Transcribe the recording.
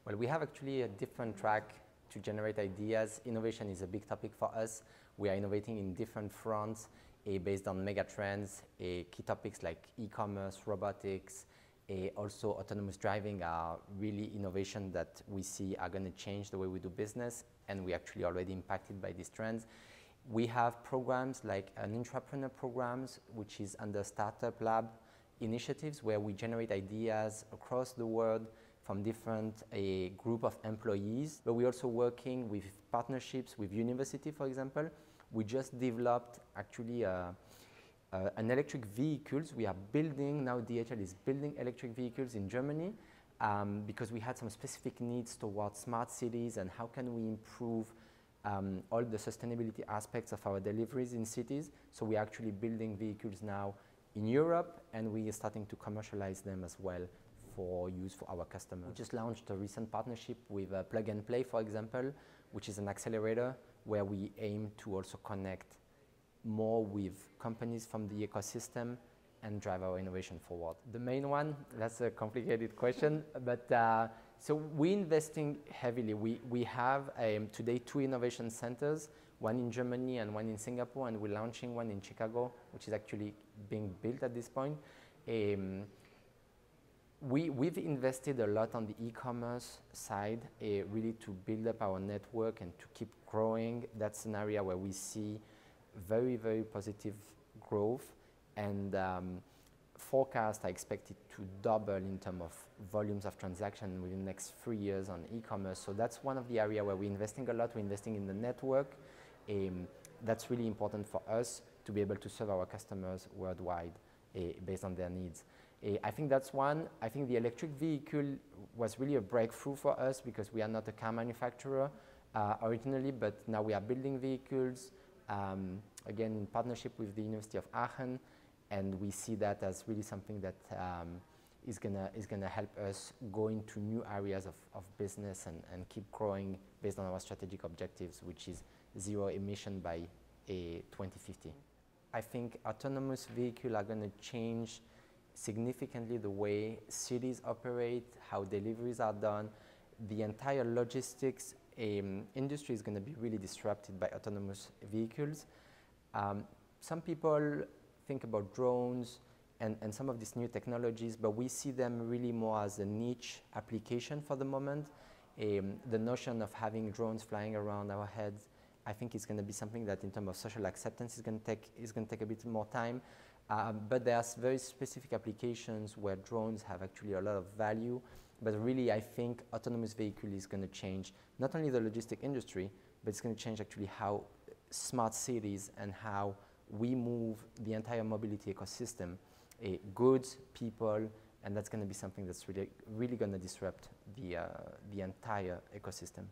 Well, we have actually a different track to generate ideas. Innovation is a big topic for us. We are innovating in different fronts based on mega trends. Key topics like e-commerce, robotics, also autonomous driving are really innovation that we see are going to change the way we do business, and we're actually already impacted by these trends. We have programs like an entrepreneur programs, which is under Startup Lab initiatives, where we generate ideas across the world from different group of employees. But we're also working with partnerships with university, for example. We just developed actually an electric vehicles. We are building, now DHL is building electric vehicles in Germany because we had some specific needs towards smart cities and how can we improve all the sustainability aspects of our deliveries in cities. So we're actually building vehicles now in Europe, and we are starting to commercialize them as well for use for our customers. We just launched a recent partnership with Plug and Play, for example, which is an accelerator where we aim to also connect more with companies from the ecosystem and drive our innovation forward. The main one, that's a complicated question, but so we're investing heavily. We have today 2 innovation centers, one in Germany and one in Singapore, and we're launching one in Chicago, which is actually being built at this point. We've invested a lot on the e-commerce side, really to build up our network and to keep growing. That's an area where we see very, very positive growth, and forecast I expect it to double in terms of volumes of transaction within the next 3 years on e-commerce. So that's one of the areas where we're investing a lot. We're investing in the network. That's really important for us to be able to serve our customers worldwide based on their needs. I think that's one. I think the electric vehicle was really a breakthrough for us because we are not a car manufacturer originally, but now we are building vehicles, again in partnership with the University of Aachen, and we see that as really something that is gonna help us go into new areas of business and keep growing based on our strategic objectives, which is zero emission by 2050. I think autonomous vehicles are going to change significantly the way cities operate, how deliveries are done. The entire logistics industry is going to be really disrupted by autonomous vehicles. Some people think about drones and some of these new technologies, but we see them really more as a niche application for the moment. The notion of having drones flying around our heads, I think it's going to be something that in terms of social acceptance is going to take a bit more time. But there are very specific applications where drones have actually a lot of value. But really, I think autonomous vehicle is going to change not only the logistic industry, but it's going to change actually how smart cities and how we move the entire mobility ecosystem, goods, people, and that's going to be something that's really going to disrupt the entire ecosystem.